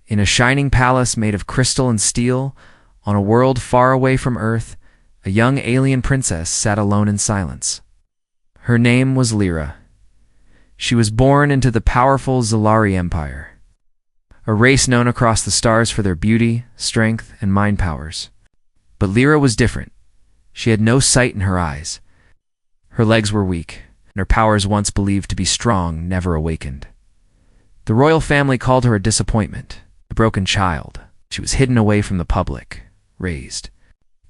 In a shining palace made of crystal and steel, on a world far away from Earth, a young alien princess sat alone in silence. Her name was Lyra. She was born into the powerful Zalari Empire, a race known across the stars for their beauty, strength, and mind powers. But Lyra was different. She had no sight in her eyes. Her legs were weak, and her powers once believed to be strong never awakened. The royal family called her a disappointment, a broken child. She was hidden away from the public, raised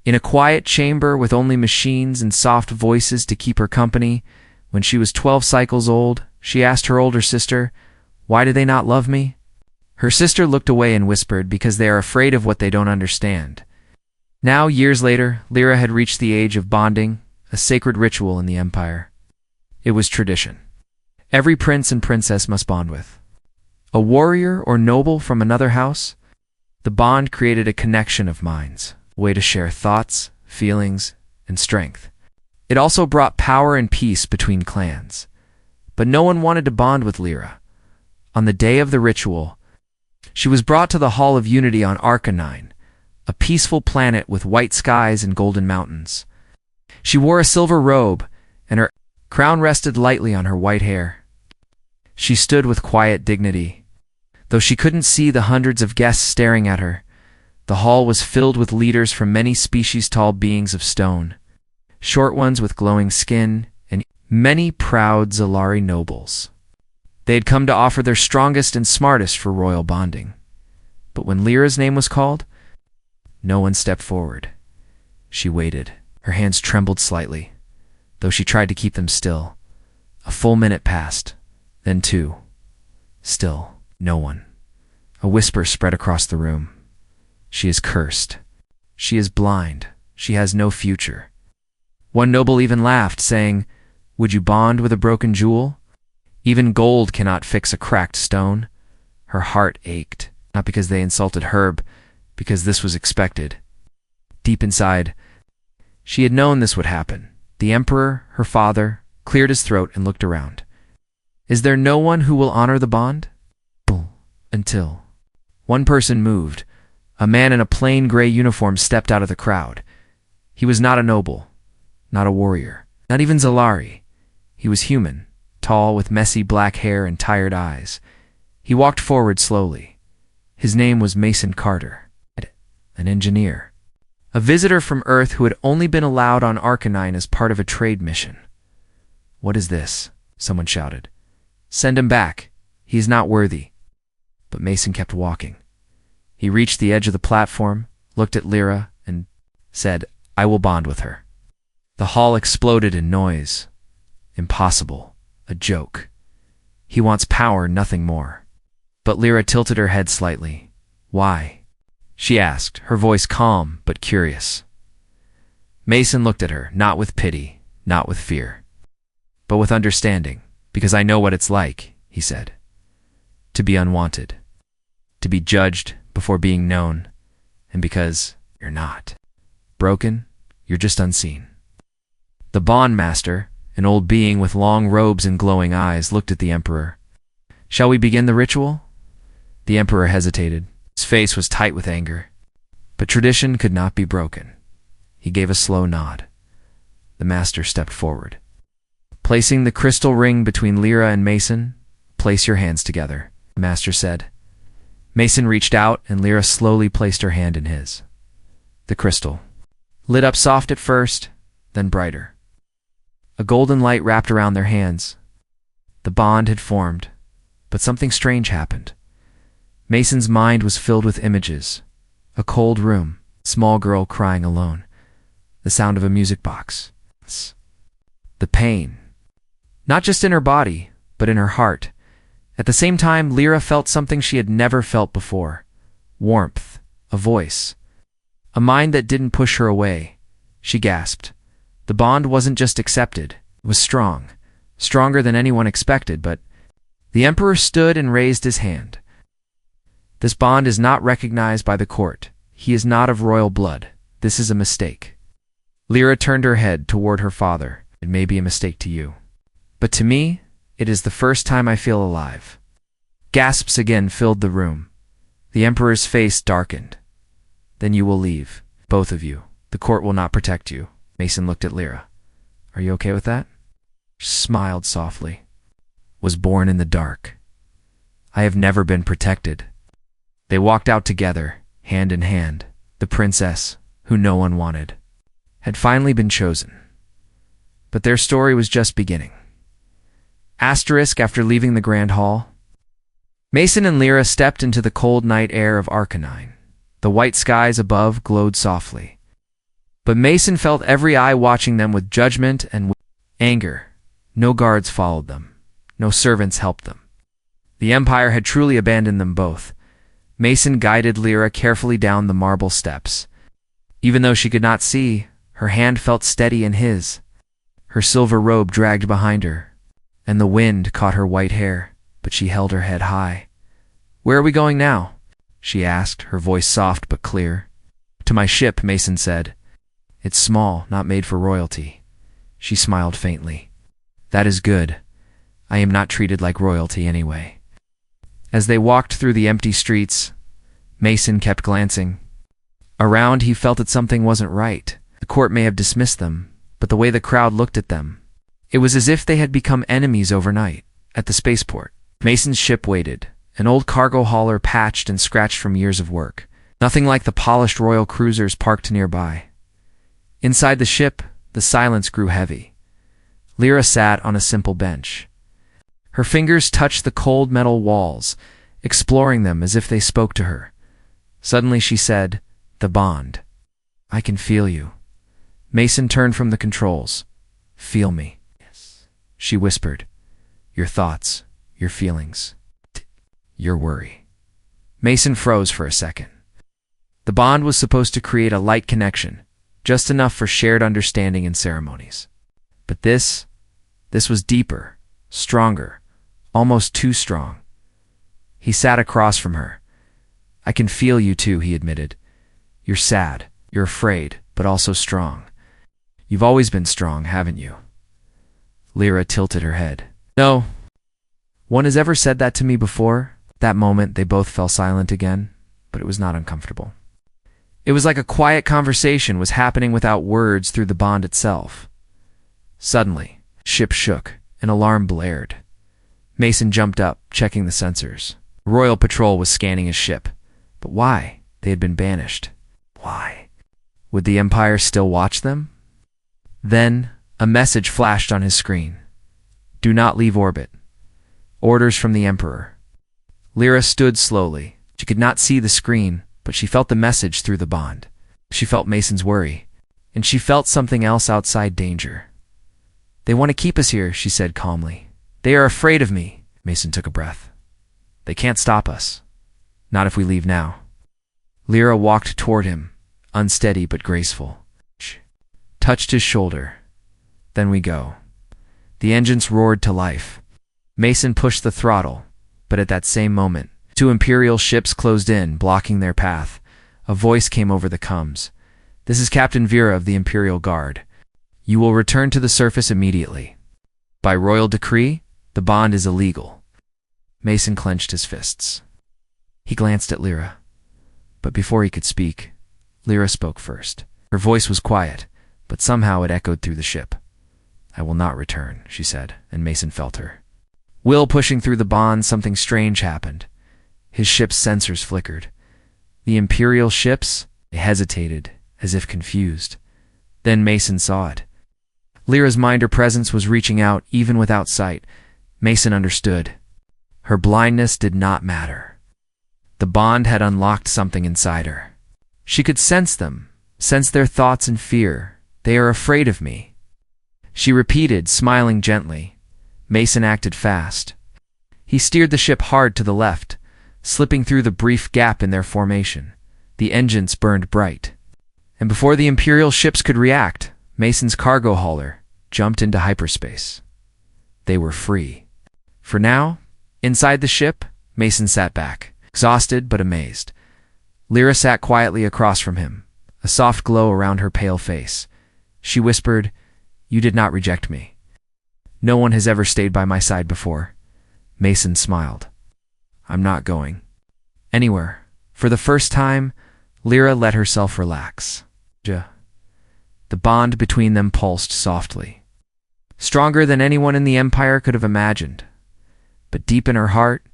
in a quiet chamber with only machines and soft voices to keep her company. When she was 12 cycles old, she asked her older sister, "Why do they not love me?" Her sister looked away and whispered, "Because they are afraid of what they don't understand." Now, years later, Lyra had reached the age of bonding, a sacred ritual in the Empire. It was tradition. Every prince and princess must bond with a warrior or noble from another house. The bond created a connection of minds, a way to share thoughts, feelings, and strength. It also brought power and peace between clans. But no one wanted to bond with Lyra. On the day of the ritual, she was brought to the Hall of Unity on Arcanine, a peaceful planet with white skies and golden mountains. She wore a silver robe, and her crown rested lightly on her white hair. She stood with quiet dignity. Though she couldn't see the hundreds of guests staring at her, the hall was filled with leaders from many species, tall beings of stone, short ones with glowing skin, and many proud Zalari nobles. They had come to offer their strongest and smartest for royal bonding. But when Lyra's name was called, no one stepped forward. She waited. Her hands trembled slightly, though she tried to keep them still. A full minute passed, then two. Still, no one. A whisper spread across the room. "She is cursed. She is blind. She has no future." One noble even laughed, saying, "Would you bond with a broken jewel? Even gold cannot fix a cracked stone." Her heart ached, not because they insulted her, because this was expected. Deep inside, she had known this would happen. The emperor, her father, cleared his throat and looked around. "Is there no one who will honor the bond?" Until one person moved. A man in a plain gray uniform stepped out of the crowd. He was not a noble, not a warrior, not even Zalari. He was human, tall, with messy black hair and tired eyes. He walked forward slowly. His name was Mason Carter, an engineer, a visitor from Earth who had only been allowed on Arcanine as part of a trade mission. "What is this?" someone shouted. "Send him back. He is not worthy." But Mason kept walking. He reached the edge of the platform, looked at Lyra, and said, "I will bond with her." The hall exploded in noise. Impossible. A joke. He wants power, nothing more. But Lyra tilted her head slightly. "Why?" she asked, her voice calm but curious. Mason looked at her, not with pity, not with fear, but with understanding. "Because I know what it's like," he said. "To be unwanted. To be judged before being known. And because you're not broken, you're just unseen." The bond master, an old being with long robes and glowing eyes, looked at the emperor. "Shall we begin the ritual?" The emperor hesitated. His face was tight with anger. But tradition could not be broken. He gave a slow nod. The master stepped forward. Placing the crystal ring between Lyra and Mason, "Place your hands together," the master said. Mason reached out, and Lyra slowly placed her hand in his. The crystal lit up soft at first, then brighter. A golden light wrapped around their hands. The bond had formed, but something strange happened. Mason's mind was filled with images. A cold room, a small girl crying alone, the sound of a music box. The pain, not just in her body, but in her heart. At the same time, Lyra felt something she had never felt before. Warmth, a voice, a mind that didn't push her away. She gasped. The bond wasn't just accepted, it was strong, stronger than anyone expected, but the emperor stood and raised his hand. "This bond is not recognized by the court. He is not of royal blood. This is a mistake." Lyra turned her head toward her father. "It may be a mistake to you, but to me, it is the first time I feel alive." Gasps again filled the room. The Emperor's face darkened. Then you will leave, both of you. The court will not protect you. Mason looked at Lyra. Are you okay with that? She smiled softly. Was born in the dark. I have never been protected. They walked out together, hand in hand. The princess, who no one wanted, had finally been chosen. But their story was just beginning. Asterisk after leaving the Grand Hall. Mason and Lyra stepped into the cold night air of Arcanine. The white skies above glowed softly. But Mason felt every eye watching them with judgment and with anger. No guards followed them. No servants helped them. The Empire had truly abandoned them both. Mason guided Lyra carefully down the marble steps. Even though she could not see, her hand felt steady in his. Her silver robe dragged behind her, and the wind caught her white hair, but she held her head high. Where are we going now? She asked, her voice soft but clear. To my ship, Mason said. It's small, not made for royalty. She smiled faintly. That is good. I am not treated like royalty anyway. As they walked through the empty streets, Mason kept glancing. Around, he felt that something wasn't right. The court may have dismissed them, but the way the crowd looked at them, it was as if they had become enemies overnight. At the spaceport, Mason's ship waited, an old cargo hauler patched and scratched from years of work. Nothing like the polished royal cruisers parked nearby. Inside the ship, the silence grew heavy. Lyra sat on a simple bench. Her fingers touched the cold metal walls, exploring them as if they spoke to her. Suddenly she said, "The bond. I can feel you." Mason turned from the controls. "Feel me." Yes. She whispered. "Your thoughts, your feelings, your worry." Mason froze for a second. The bond was supposed to create a light connection, just enough for shared understanding and ceremonies. But this was deeper, stronger, almost too strong. He sat across from her. "I can feel you too," he admitted. "You're sad, you're afraid, but also strong. You've always been strong, haven't you?" Lyra tilted her head. "No. One has ever said that to me before." That moment, they both fell silent again, but it was not uncomfortable. It was like a quiet conversation was happening without words through the bond itself. Suddenly, ship shook, an alarm blared. Mason jumped up, checking the sensors. Royal Patrol was scanning his ship. But why? They had been banished. Why? Would the Empire still watch them? Then, a message flashed on his screen. "Do not leave orbit. Orders from the Emperor." Lyra stood slowly. She could not see the screen, but she felt the message through the bond. She felt Mason's worry, and she felt something else outside danger. "They want to keep us here," she said calmly. "They are afraid of me." Mason took a breath. "They can't stop us. Not if we leave now." Lyra walked toward him, unsteady but graceful. She touched his shoulder. "Then we go." The engines roared to life. Mason pushed the throttle, but at that same moment, 2 Imperial ships closed in, blocking their path. A voice came over the comms. "This is Captain Vera of the Imperial Guard. You will return to the surface immediately. By royal decree, the bond is illegal." Mason clenched his fists. He glanced at Lyra. But before he could speak, Lyra spoke first. Her voice was quiet, but somehow it echoed through the ship. "I will not return," she said, and Mason felt her. Will pushing through the bond, something strange happened. His ship's sensors flickered. The Imperial ships, they hesitated, as if confused. Then Mason saw it. Lyra's minder presence was reaching out even without sight. Mason understood. Her blindness did not matter. The bond had unlocked something inside her. She could sense them, sense their thoughts and fear. "They are afraid of me." She repeated, smiling gently. Mason acted fast. He steered the ship hard to the left, slipping through the brief gap in their formation. The engines burned bright. And before the Imperial ships could react, Mason's cargo hauler jumped into hyperspace. They were free. For now, inside the ship, Mason sat back, exhausted but amazed. Lyra sat quietly across from him, a soft glow around her pale face. She whispered, "You did not reject me. No one has ever stayed by my side before." Mason smiled. "I'm not going. Anywhere. For the first time, Lyra let herself relax. The bond between them pulsed softly, stronger than anyone in the Empire could have imagined. But deep in her heart,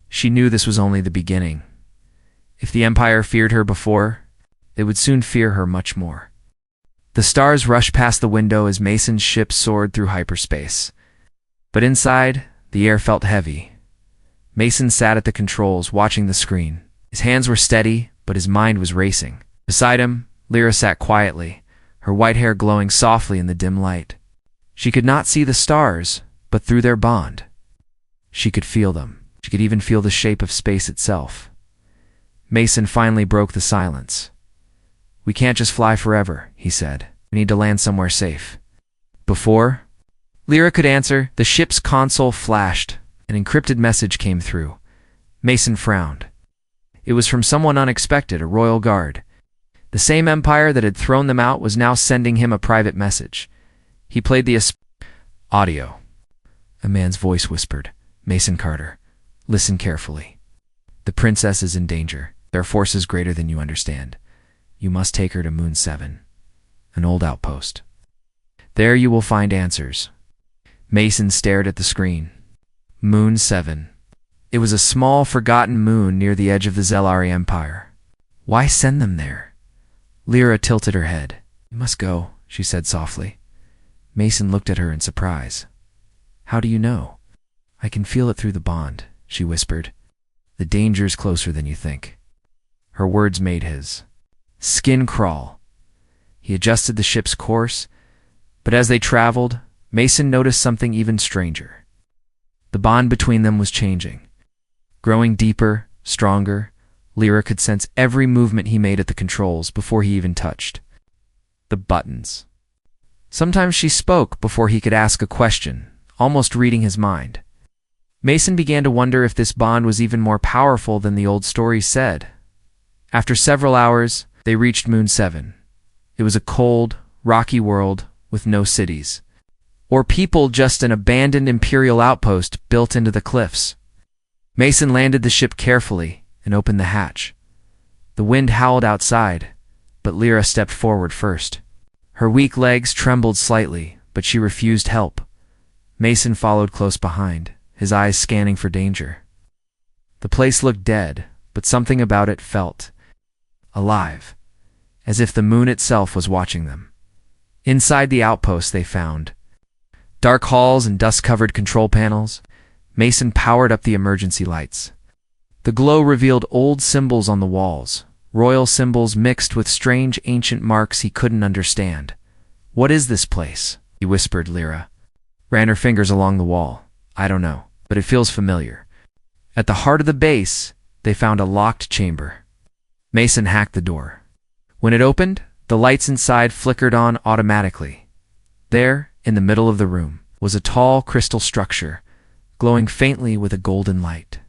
she knew this was only the beginning. If the Empire feared her before, they would soon fear her much more. The stars rushed past the window as Mason's ship soared through hyperspace. But inside, the air felt heavy. Mason sat at the controls, watching the screen. His hands were steady, but his mind was racing. Beside him, Lyra sat quietly, her white hair glowing softly in the dim light. She could not see the stars, but through their bond, she could feel them. She could even feel the shape of space itself. Mason finally broke the silence. "We can't just fly forever," he said. "We need to land somewhere safe." Before Lyra could answer, the ship's console flashed. An encrypted message came through. Mason frowned. It was from someone unexpected, a royal guard. The same Empire that had thrown them out was now sending him a private message. He played the audio. A man's voice whispered, "Mason Carter, listen carefully. The princess is in danger. There are forces greater than you understand. You must take her to Moon 7, an old outpost. There you will find answers." Mason stared at the screen. Moon 7. It was a small, forgotten moon near the edge of the Zelari Empire. Why send them there? Lyra tilted her head. "You must go," she said softly. Mason looked at her in surprise. "How do you know?" "I can feel it through the bond," she whispered. "The danger's closer than you think." Her words made his skin crawl. He adjusted the ship's course, but as they traveled, Mason noticed something even stranger. The bond between them was changing. Growing deeper, stronger, Lyra could sense every movement he made at the controls before he even touched the buttons. Sometimes she spoke before he could ask a question, almost reading his mind. Mason began to wonder if this bond was even more powerful than the old stories said. After several hours, they reached Moon 7. It was a cold, rocky world with no cities or people, just an abandoned imperial outpost built into the cliffs. Mason landed the ship carefully and opened the hatch. The wind howled outside, but Lyra stepped forward first. Her weak legs trembled slightly, but she refused help. Mason followed close behind, his eyes scanning for danger. The place looked dead, but something about it felt alive, as if the moon itself was watching them. Inside the outpost they found dark halls and dust-covered control panels. Mason powered up the emergency lights. The glow revealed old symbols on the walls, royal symbols mixed with strange ancient marks he couldn't understand. "What is this place?" he whispered. Lyra ran her fingers along the wall. "I don't know, but it feels familiar." At the heart of the base, they found a locked chamber. Mason hacked the door. When it opened, the lights inside flickered on automatically. There, in the middle of the room, was a tall crystal structure, glowing faintly with a golden light.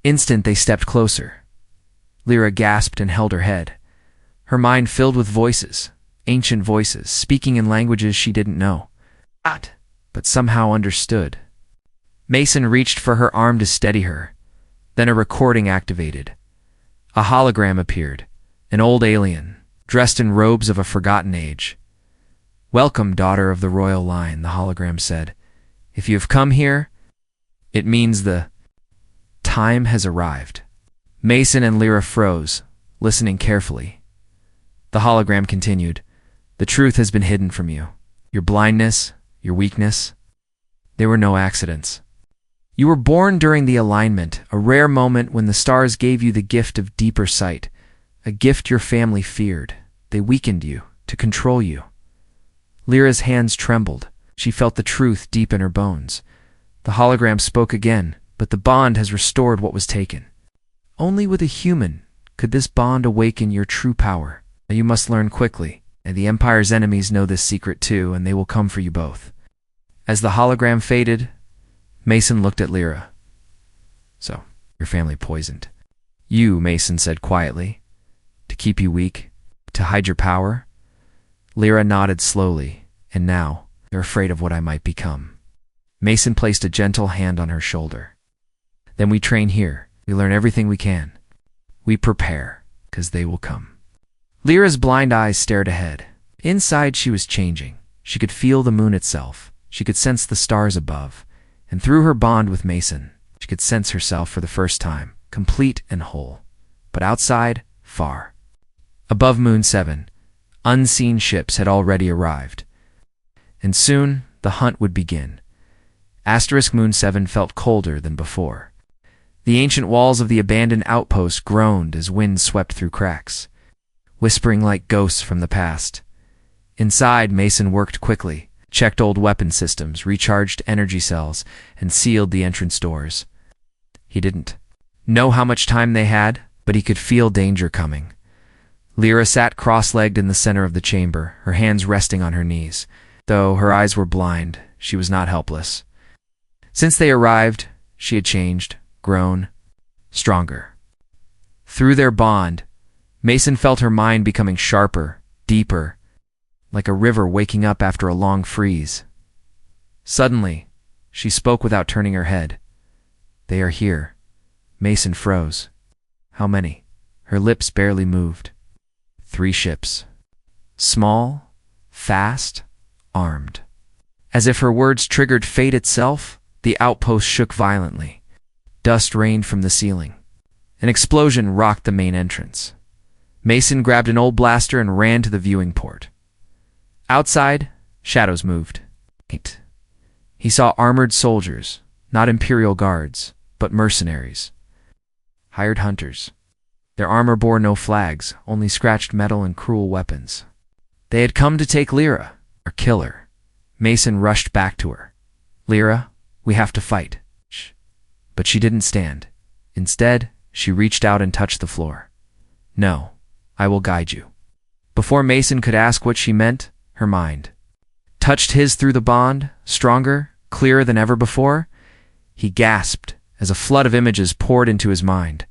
Instant they stepped closer. Lyra gasped and held her head. Her mind filled with voices, ancient voices, speaking in languages she didn't know, but somehow understood. Mason reached for her arm to steady her. Then a recording activated. A hologram appeared, an old alien, dressed in robes of a forgotten age. "Welcome, daughter of the royal line," the hologram said. "If you have come here, it means the time has arrived." Mason and Lyra froze, listening carefully. The hologram continued. "The truth has been hidden from you. Your blindness, your weakness, they were no accidents. You were born during the alignment, a rare moment when the stars gave you the gift of deeper sight, a gift your family feared. They weakened you to control you." Lyra's hands trembled. She felt the truth deep in her bones. The hologram spoke again, "But the bond has restored what was taken. Only with a human could this bond awaken your true power. Now you must learn quickly, and the Empire's enemies know this secret too, and they will come for you both." As the hologram faded, Mason looked at Lyra. "So, your family poisoned you," Mason said quietly. "To keep you weak? To hide your power?" Lyra nodded slowly. "And now, they're afraid of what I might become." Mason placed a gentle hand on her shoulder. "Then we train here. We learn everything we can. We prepare, 'cause they will come. Lyra's blind eyes stared ahead. Inside she was changing. She could feel the moon itself. She could sense the stars above. And through her bond with Mason, she could sense herself for the first time, complete and whole. But outside, far. Above Moon 7, unseen ships had already arrived. And soon, the hunt would begin. Moon 7 felt colder than before. The ancient walls of the abandoned outpost groaned as wind swept through cracks, whispering like ghosts from the past. Inside, Mason worked quickly, checked old weapon systems, recharged energy cells, and sealed the entrance doors. He didn't know how much time they had, but he could feel danger coming. Lyra sat cross-legged in the center of the chamber, her hands resting on her knees. Though her eyes were blind, she was not helpless. Since they arrived, she had changed, grown, stronger. Through their bond, Mason felt her mind becoming sharper, deeper, like a river waking up after a long freeze. Suddenly, she spoke without turning her head. "They are here." Mason froze. "How many?" Her lips barely moved. 3 ships. Small, fast, armed. As if her words triggered fate itself, the outpost shook violently. Dust rained from the ceiling. An explosion rocked the main entrance. Mason grabbed an old blaster and ran to the viewing port. Outside, shadows moved. He saw armored soldiers, not Imperial guards, but mercenaries. Hired hunters. Their armor bore no flags, only scratched metal and cruel weapons. They had come to take Lyra, or kill her. Mason rushed back to her. "Lyra, we have to fight." But she didn't stand. Instead, she reached out and touched the floor. "No, I will guide you." Before Mason could ask what she meant, her mind touched his through the bond, stronger, clearer than ever before. He gasped as a flood of images poured into his mind.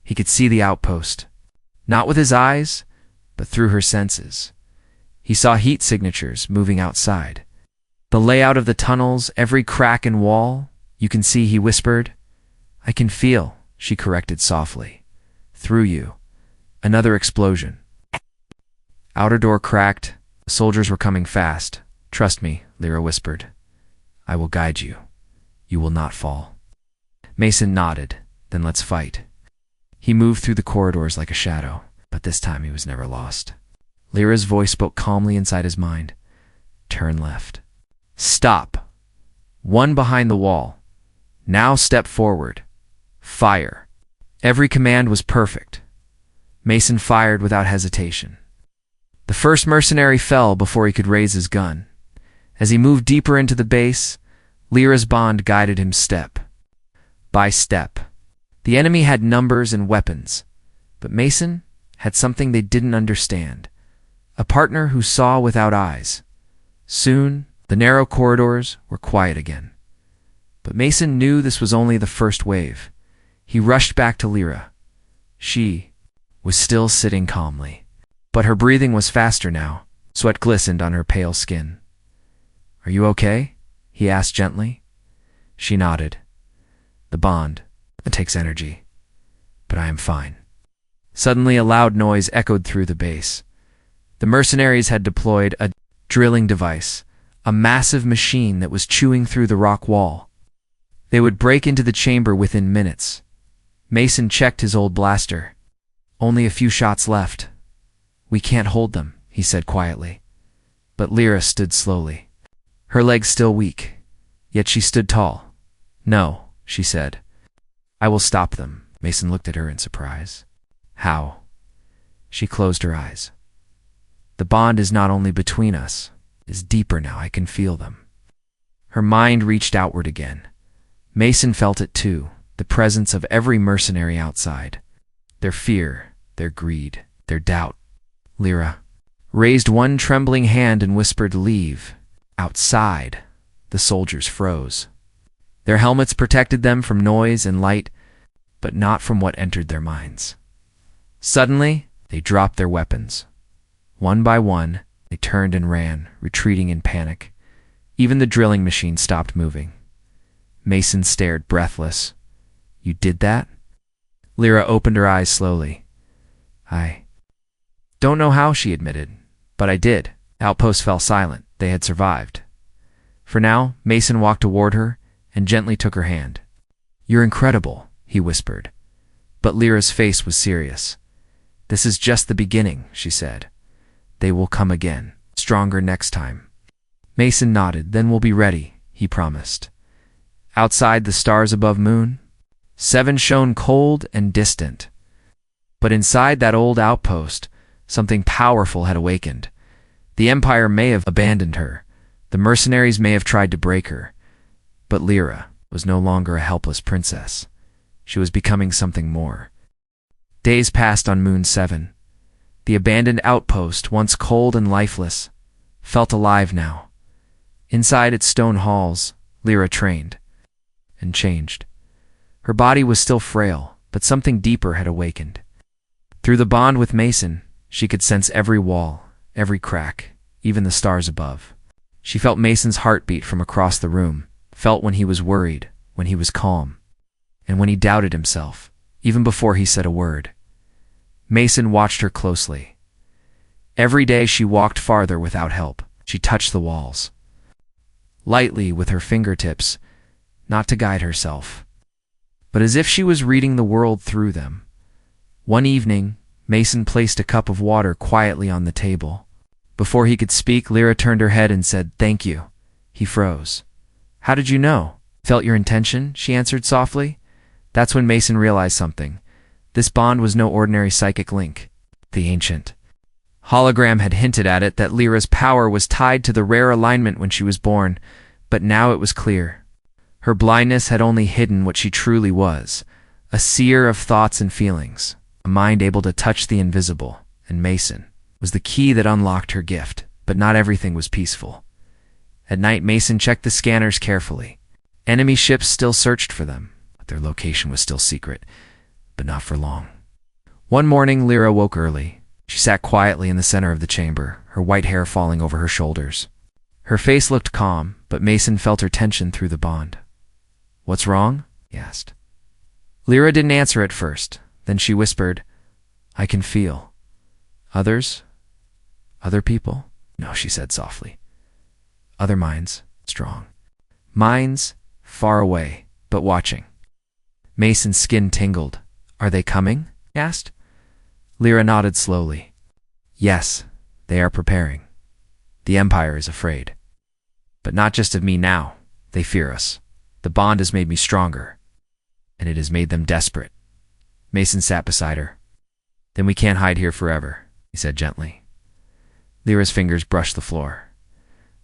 He could see the outpost, not with his eyes, but through her senses. He saw heat signatures moving outside. The layout of the tunnels, every crack and wall. "You can see," he whispered. "I can feel," she corrected softly. "Through you." Another explosion. Outer door cracked. The soldiers were coming fast. "Trust me," Lyra whispered. "I will guide you. You will not fall." Mason nodded. "Then let's fight." He moved through the corridors like a shadow, but this time he was never lost. Lyra's voice spoke calmly inside his mind. "Turn left." "Stop." "One behind the wall." "Now step forward." "Fire." Every command was perfect. Mason fired without hesitation. The first mercenary fell before he could raise his gun. As he moved deeper into the base, Lyra's bond guided him step by step. The enemy had numbers and weapons, but Mason had something they didn't understand. A partner who saw without eyes. Soon, the narrow corridors were quiet again. But Mason knew this was only the first wave. He rushed back to Lyra. She was still sitting calmly, but her breathing was faster now. Sweat glistened on her pale skin. "Are you okay?" he asked gently. She nodded. "The bond, it takes energy, but I am fine." Suddenly a loud noise echoed through the base. The mercenaries had deployed a drilling device, a massive machine that was chewing through the rock wall. They would break into the chamber within minutes. Mason checked his old blaster. "Only a few shots left." "We can't hold them," he said quietly. But Lyra stood slowly. Her legs still weak, yet she stood tall. "No," she said. "I will stop them." Mason looked at her in surprise. "How?" She closed her eyes. "The bond is not only between us, it is deeper now. I can feel them." Her mind reached outward again. Mason felt it too, the presence of every mercenary outside. Their fear, their greed, their doubt. Lyra raised one trembling hand and whispered, "Leave." Outside, the soldiers froze. Their helmets protected them from noise and light, but not from what entered their minds. Suddenly, they dropped their weapons. One by one, they turned and ran, retreating in panic. Even the drilling machine stopped moving. Mason stared, breathless. "You did that?" Lyra opened her eyes slowly. I don't know how, she admitted, but I did. Outpost fell silent. They had survived. For now, Mason walked toward her and gently took her hand. You're incredible, he whispered. But Lyra's face was serious. This is just the beginning, she said. They will come again, stronger next time. Mason nodded. Then we'll be ready, he promised. Outside, the stars above Moon 7 shone cold and distant. But inside that old outpost, something powerful had awakened. The Empire may have abandoned her. The mercenaries may have tried to break her. But Lyra was no longer a helpless princess. She was becoming something more. Days passed on Moon 7. The abandoned outpost, once cold and lifeless, felt alive now. Inside its stone halls, Lyra trained and changed. Her body was still frail, but something deeper had awakened. Through the bond with Mason, she could sense every wall, every crack, even the stars above. She felt Mason's heartbeat from across the room, felt when he was worried, when he was calm, and when he doubted himself, even before he said a word. Mason watched her closely. Every day she walked farther without help. She touched the walls, lightly with her fingertips, not to guide herself, but as if she was reading the world through them. One evening, Mason placed a cup of water quietly on the table. Before he could speak, Lyra turned her head and said, "Thank you." He froze. "How did you know?" "Felt your intention," she answered softly. That's when Mason realized something. This bond was no ordinary psychic link. The ancient hologram had hinted at it, that Lyra's power was tied to the rare alignment when she was born, but now it was clear. Her blindness had only hidden what she truly was, a seer of thoughts and feelings, a mind able to touch the invisible, and Mason was the key that unlocked her gift. But not everything was peaceful. At night, Mason checked the scanners carefully. Enemy ships still searched for them, but their location was still secret, but not for long. One morning, Lyra woke early. She sat quietly in the center of the chamber, her white hair falling over her shoulders. Her face looked calm, but Mason felt her tension through the bond. "What's wrong?" he asked. Lyra didn't answer at first. Then she whispered, "I can feel." "Others? Other people?" "No," she said softly. "Other minds, strong. Minds, far away, but watching." Mason's skin tingled. "Are they coming?" he asked. Lyra nodded slowly. "Yes, they are preparing. The Empire is afraid. But not just of me now. They fear us. The bond has made me stronger, and it has made them desperate." Mason sat beside her. "Then we can't hide here forever," he said gently. Lyra's fingers brushed the floor.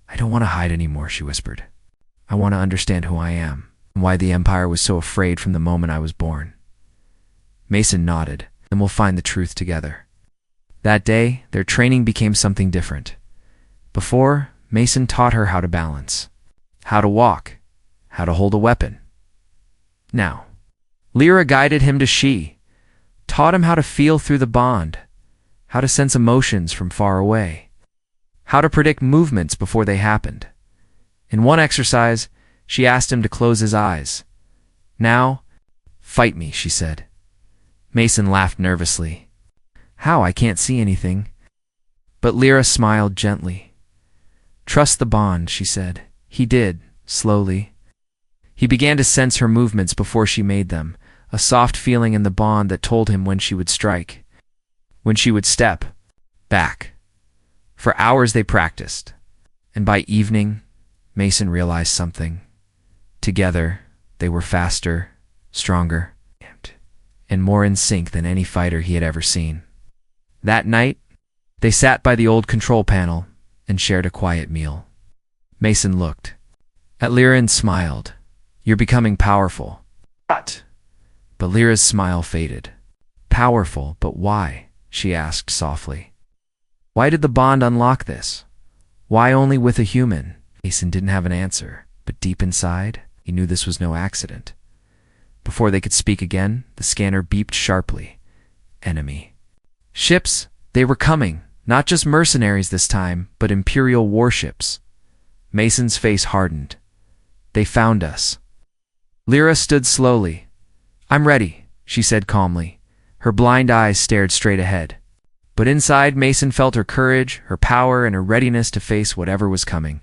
"I don't want to hide anymore," she whispered. "I want to understand who I am, and why the Empire was so afraid from the moment I was born." Mason nodded. "Then we'll find the truth together." That day, their training became something different. Before, Mason taught her how to balance, how to walk, how to hold a weapon. Now, Lyra guided him to She, taught him how to feel through the bond, how to sense emotions from far away, how to predict movements before they happened. In one exercise, she asked him to close his eyes. "Now, fight me," she said. Mason laughed nervously. "How? I can't see anything." But Lyra smiled gently. "Trust the bond," she said. He did, slowly. He began to sense her movements before she made them, a soft feeling in the bond that told him when she would strike, when she would step back. For hours they practiced, and by evening, Mason realized something. Together, they were faster, stronger, and more in sync than any fighter he had ever seen. That night, they sat by the old control panel and shared a quiet meal. Mason looked at Lyra and smiled. "You're becoming powerful." But Lyra's smile faded. "Powerful, but why?" she asked softly. "Why did the bond unlock this? Why only with a human?" Mason didn't have an answer, but deep inside, he knew this was no accident. Before they could speak again, the scanner beeped sharply. Enemy ships, they were coming. Not just mercenaries this time, but Imperial warships. Mason's face hardened. "They found us." Lyra stood slowly. "I'm ready," she said calmly. Her blind eyes stared straight ahead. But inside, Mason felt her courage, her power, and her readiness to face whatever was coming.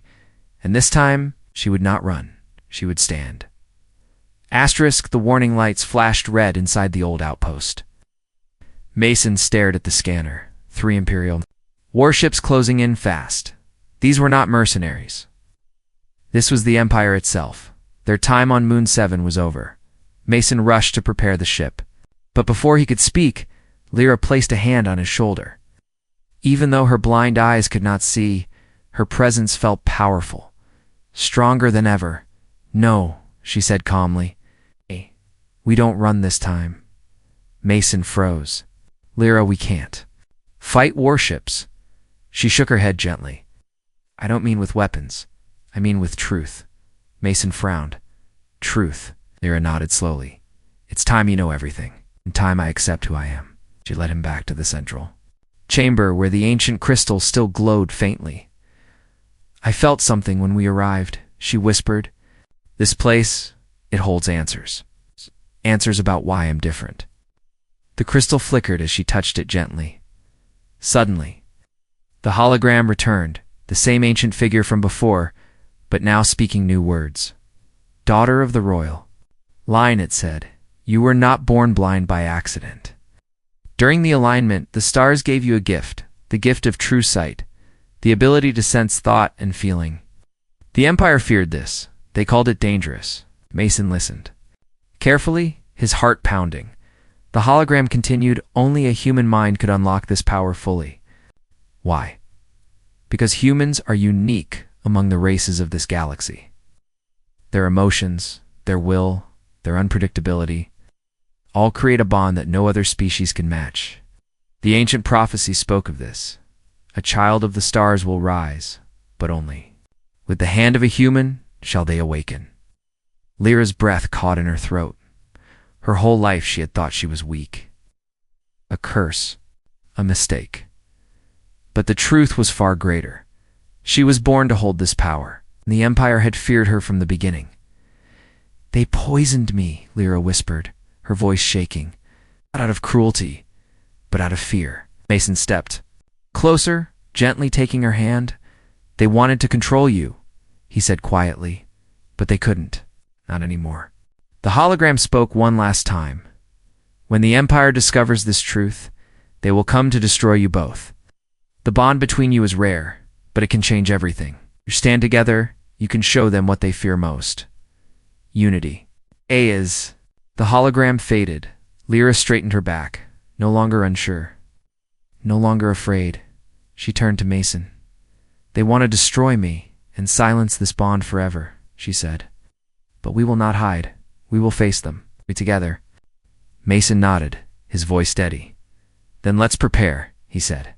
And this time, she would not run. She would stand. Asterisk, the warning lights flashed red inside the old outpost. Mason stared at the scanner. 3 Imperial warships closing in fast. These were not mercenaries. This was the Empire itself. Their time on Moon 7 was over. Mason rushed to prepare the ship. But before he could speak, Lyra placed a hand on his shoulder. Even though her blind eyes could not see, her presence felt powerful, stronger than ever. "No," she said calmly. "Hey, we don't run this time." Mason froze. "Lyra, we can't. Fight warships." She shook her head gently. "I don't mean with weapons. I mean with truth." Mason frowned. "Truth," Lyra nodded slowly. "It's time you know everything. In time I accept who I am." She led him back to the central chamber where the ancient crystal still glowed faintly. "I felt something when we arrived," she whispered. "This place, it holds answers. Answers about why I'm different." The crystal flickered as she touched it gently. Suddenly, the hologram returned, the same ancient figure from before, but now speaking new words. "Daughter of the royal line," it said, "you were not born blind by accident. During the alignment, the stars gave you a gift, the gift of true sight, the ability to sense thought and feeling. The Empire feared this. They called it dangerous." Mason listened carefully, his heart pounding. The hologram continued, "Only a human mind could unlock this power fully." Why? Because humans are unique among the races of this galaxy. Their emotions, their will, their unpredictability, all create a bond that no other species can match. The ancient prophecy spoke of this. A child of the stars will rise, but only with the hand of a human shall they awaken. Lyra's breath caught in her throat. Her whole life she had thought she was weak. A curse, a mistake. But the truth was far greater. She was born to hold this power, and the Empire had feared her from the beginning. "They poisoned me," Lyra whispered, her voice shaking. "Not out of cruelty, but out of fear." Mason stepped closer, gently taking her hand. "They wanted to control you," he said quietly, "but they couldn't. Not anymore." The hologram spoke one last time. "When the Empire discovers this truth, they will come to destroy you both. The bond between you is rare, but it can change everything. You stand together, you can show them what they fear most. Unity." Is. The hologram faded. Lyra straightened her back, no longer unsure, no longer afraid. She turned to Mason. "They want to destroy me and silence this bond forever," she said. "But we will not hide. We will face them. We together." Mason nodded, his voice steady. "Then let's prepare," he said.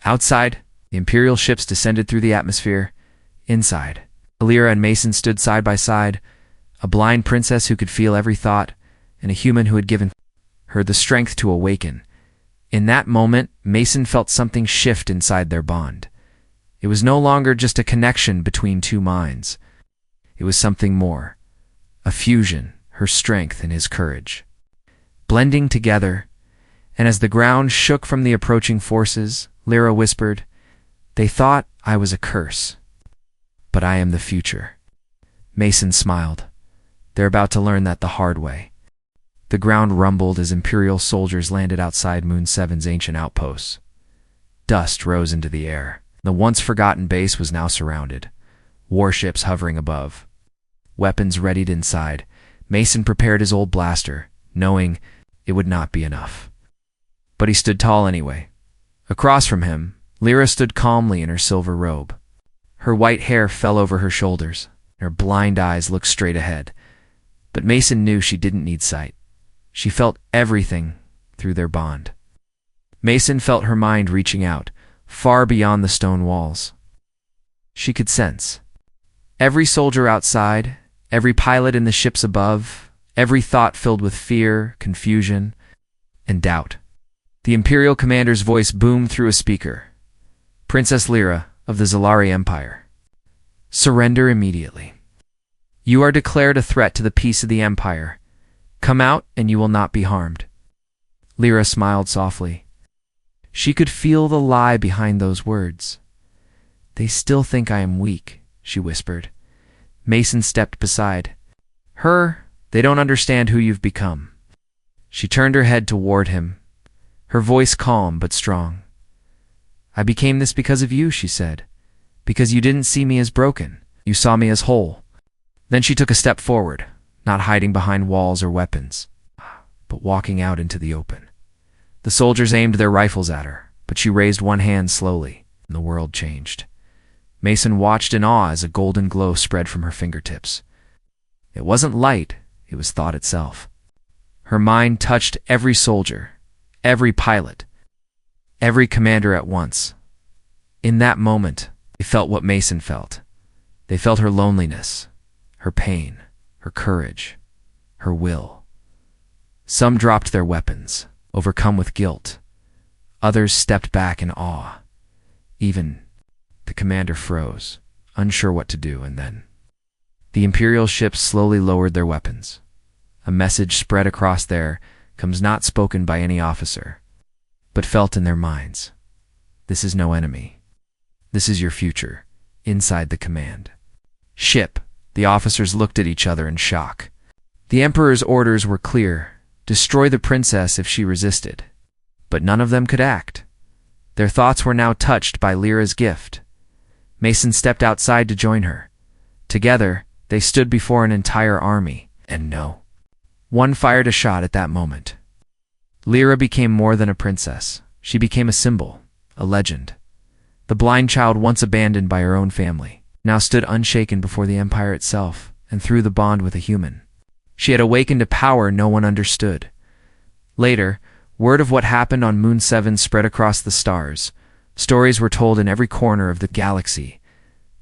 Outside, the Imperial ships descended through the atmosphere. Inside, Lyra and Mason stood side by side, a blind princess who could feel every thought, and a human who had given her the strength to awaken. In that moment, Mason felt something shift inside their bond. It was no longer just a connection between two minds. It was something more, a fusion, her strength and his courage, blending together. And as the ground shook from the approaching forces, Lyra whispered, "They thought I was a curse, but I am the future." Mason smiled. "They're about to learn that the hard way." The ground rumbled as Imperial soldiers landed outside Moon 7's ancient outposts. Dust rose into the air. The once-forgotten base was now surrounded, warships hovering above, weapons readied inside. Mason prepared his old blaster, knowing it would not be enough. But he stood tall anyway. Across from him, Lyra stood calmly in her silver robe. Her white hair fell over her shoulders, and her blind eyes looked straight ahead. But Mason knew she didn't need sight. She felt everything through their bond. Mason felt her mind reaching out, far beyond the stone walls. She could sense every soldier outside, every pilot in the ships above, every thought filled with fear, confusion, and doubt. The Imperial commander's voice boomed through a speaker. "Princess Lyra of the Zalari Empire, surrender immediately. You are declared a threat to the peace of the Empire. Come out and you will not be harmed." Lyra smiled softly. She could feel the lie behind those words. "They still think I am weak," she whispered. Mason stepped beside her. "They don't understand who you've become." She turned her head toward him, her voice calm but strong. "I became this because of you," she said. "Because you didn't see me as broken. You saw me as whole." Then she took a step forward, not hiding behind walls or weapons, but walking out into the open. The soldiers aimed their rifles at her, but she raised one hand slowly, and the world changed. Mason watched in awe as a golden glow spread from her fingertips. It wasn't light, it was thought itself. Her mind touched every soldier, every pilot, every commander at once. In that moment, they felt what Mason felt. They felt her loneliness, her pain, her courage, her will. Some dropped their weapons, overcome with guilt. Others stepped back in awe. Even the commander froze, unsure what to do, and then the Imperial ships slowly lowered their weapons. A message spread across there, comes not spoken by any officer, but felt in their minds. This is no enemy. This is your future, inside the command ship. The officers looked at each other in shock. The Emperor's orders were clear: destroy the princess if she resisted. But none of them could act. Their thoughts were now touched by Lyra's gift. Mason stepped outside to join her. Together, they stood before an entire army, and no one fired a shot at that moment. Lyra became more than a princess. She became a symbol, a legend. The blind child, once abandoned by her own family, now stood unshaken before the Empire itself, and through the bond with a human. She had awakened a power no one understood. Later, word of what happened on Moon 7 spread across the stars. Stories were told in every corner of the galaxy.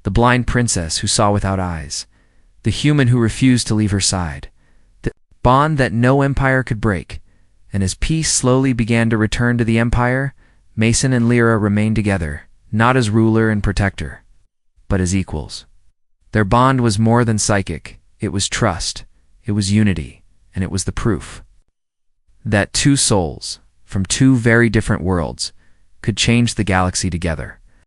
The blind princess who saw without eyes. The human who refused to leave her side. The bond that no empire could break. And as peace slowly began to return to the Empire, Mason and Lyra remained together, not as ruler and protector, but as equals. Their bond was more than psychic. It was trust, it was unity, and it was the proof that two souls from two very different worlds could change the galaxy together.